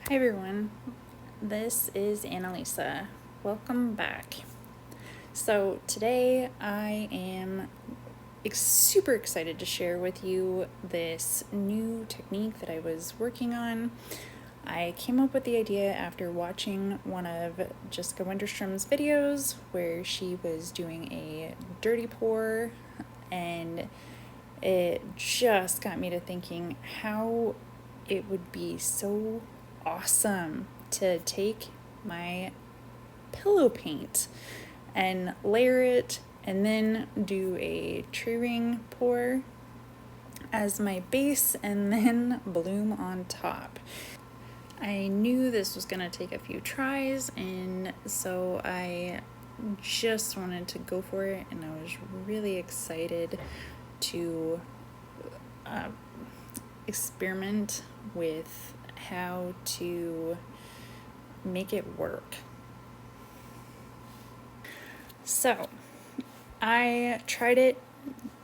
Hi everyone, this is Annalisa. Welcome back. So today I am super excited to share with you this new technique that I was working on. I came up with the idea after watching one of Jessica Winterstrom's videos where she was doing a dirty pour, and it just got me to thinking how it would be so awesome to take my pillow paint and layer it and then do a tree ring pour as my base and then bloom on top. I knew this was going to take a few tries, and so I just wanted to go for it, and I was really excited to experiment with how to make it work. So I tried it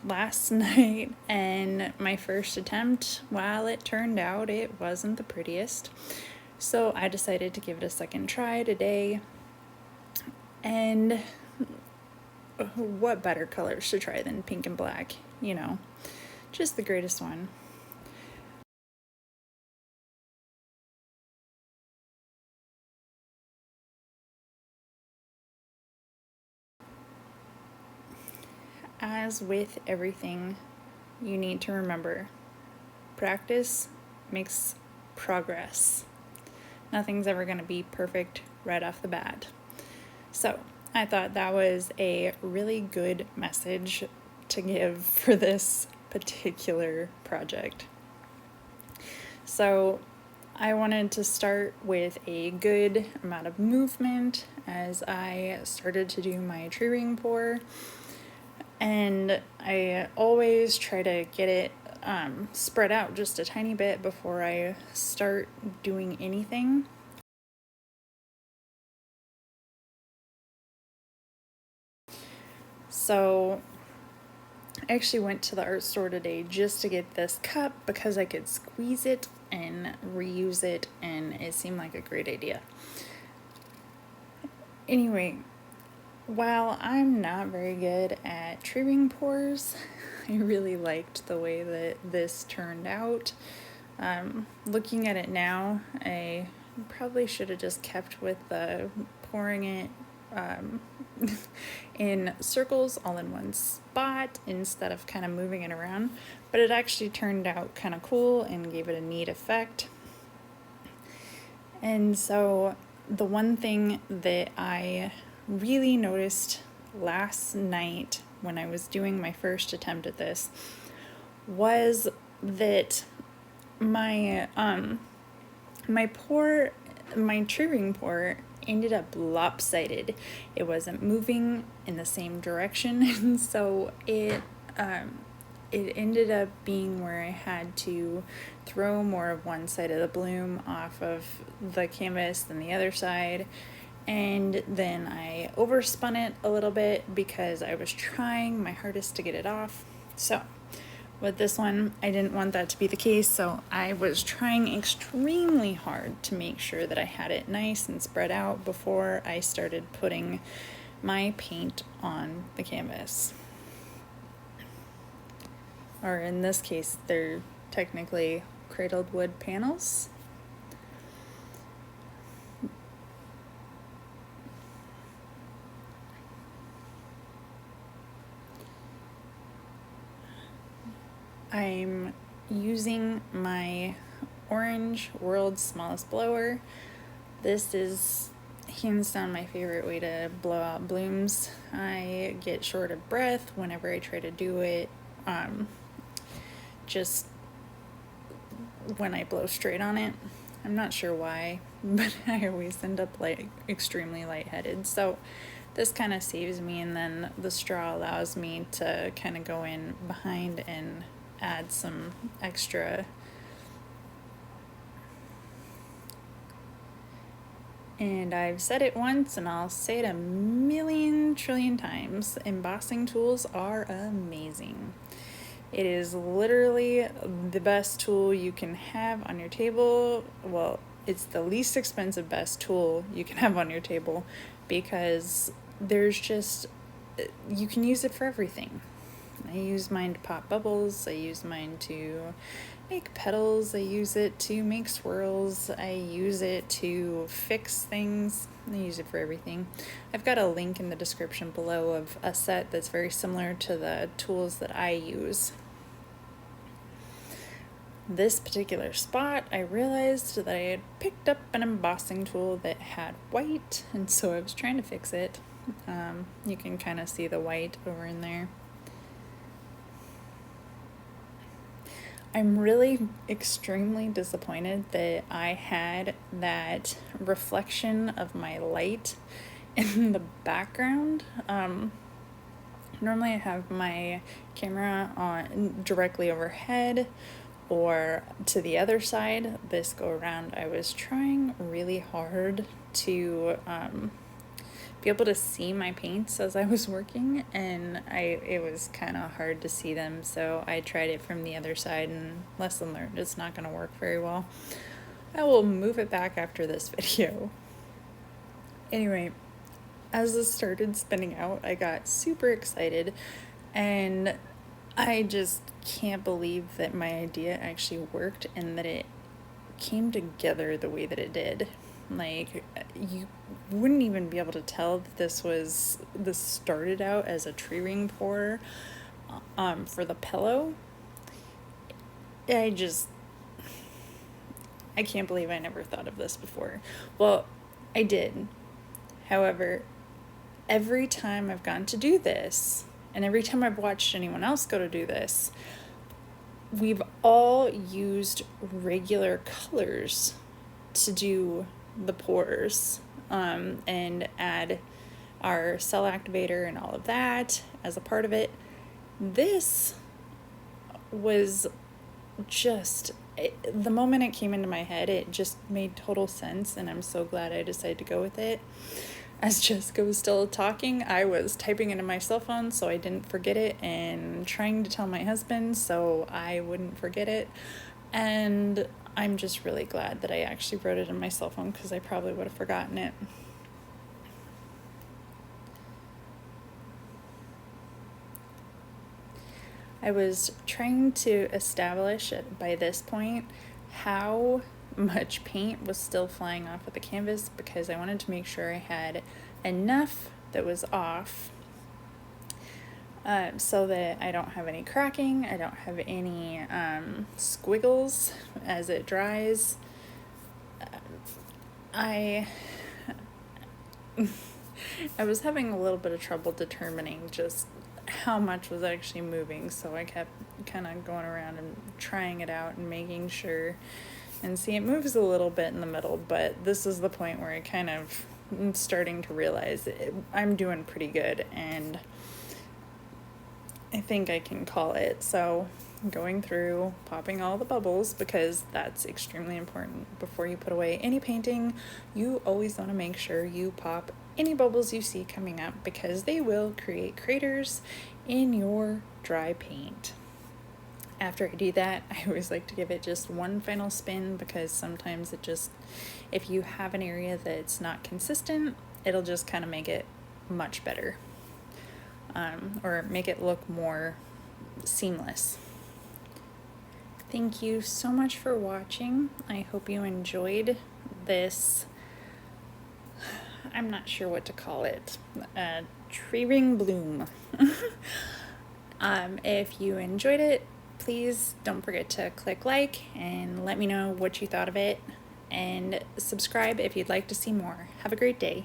last night, and my first attempt, while it turned out it wasn't the prettiest, so I decided to give it a second try today. And what better colors to try than pink and black, you know, just the greatest one. As with everything, you need to remember, practice makes progress. Nothing's ever going to be perfect right off the bat. So I thought that was a really good message to give for this particular project. So I wanted to start with a good amount of movement as I started to do my tree ring pour. And I always try to get it spread out just a tiny bit before I start doing anything. So I actually went to the art store today just to get this cup because I could squeeze it and reuse it, and it seemed like a great idea. Anyway, while I'm not very good at tree ring pours, I really liked the way that this turned out. Looking at it now, I probably should have just kept with pouring it in circles all in one spot instead of kind of moving it around, but it actually turned out kind of cool and gave it a neat effect. And so the one thing that I really noticed last night when I was doing my first attempt at this was that my tree ring pour ended up lopsided. It wasn't moving in the same direction, and so it ended up being where I had to throw more of one side of the bloom off of the canvas than the other side. And then I overspun it a little bit because I was trying my hardest to get it off. So with this one, I didn't want that to be the case, so I was trying extremely hard to make sure that I had it nice and spread out before I started putting my paint on the canvas. Or in this case, they're technically cradled wood panels. I'm using my orange World's Smallest Blower. This is hands down my favorite way to blow out blooms. I get short of breath whenever I try to do it. Just when I blow straight on it. I'm not sure why, but I always end up extremely lightheaded. So this kind of saves me, and then the straw allows me to kind of go in behind and add some extra. And I've said it once and I'll say it a million trillion times, embossing tools are amazing. It is literally the best tool you can have on your table. Well, it's the least expensive, best tool you can have on your table, because there's just, you can use it for everything. I use mine to pop bubbles, I use mine to make petals, I use it to make swirls, I use it to fix things, I use it for everything. I've got a link in the description below of a set that's very similar to the tools that I use. This particular spot, I realized that I had picked up an embossing tool that had white, and so I was trying to fix it. You can kind of see the white over in there. I'm really extremely disappointed that I had that reflection of my light in the background. Normally I have my camera on directly overhead or to the other side. This go around I was trying really hard to be able to see my paints as I was working, and it was kind of hard to see them, so I tried it from the other side, and lesson learned, it's not going to work very well. I will move it back after this video. Anyway, as this started spinning out, I got super excited, and I just can't believe that my idea actually worked and that it came together the way that it did. Like, you wouldn't even be able to tell that this started out as a tree ring pour for the pillow. I can't believe I never thought of this before. Well, I did. However, every time I've gone to do this, and every time I've watched anyone else go to do this, we've all used regular colors to do the pours, and add our cell activator and all of that as a part of it. This was just, the moment it came into my head, it just made total sense, and I'm so glad I decided to go with it. As Jessica was still talking, I was typing into my cell phone so I didn't forget it, and trying to tell my husband so I wouldn't forget it. And I'm just really glad that I actually wrote it in my cell phone, because I probably would have forgotten it. I was trying to establish by this point how much paint was still flying off of the canvas, because I wanted to make sure I had enough that was off, so that I don't have any cracking, I don't have any squiggles as it dries. I was having a little bit of trouble determining just how much was actually moving, so I kept kind of going around and trying it out and making sure. And see, it moves a little bit in the middle, but this is the point where I kind of am starting to realize I'm doing pretty good, and I think I can call it. So going through, popping all the bubbles, because that's extremely important. Before you put away any painting, you always want to make sure you pop any bubbles you see coming up, because they will create craters in your dry paint. After I do that, I always like to give it just one final spin, because sometimes it just, if you have an area that's not consistent, it'll just kind of make it much better, or make it look more seamless. Thank you so much for watching. I hope you enjoyed this, I'm not sure what to call it, tree ring bloom. If you enjoyed it, please don't forget to click like and let me know what you thought of it, and subscribe if you'd like to see more. Have a great day.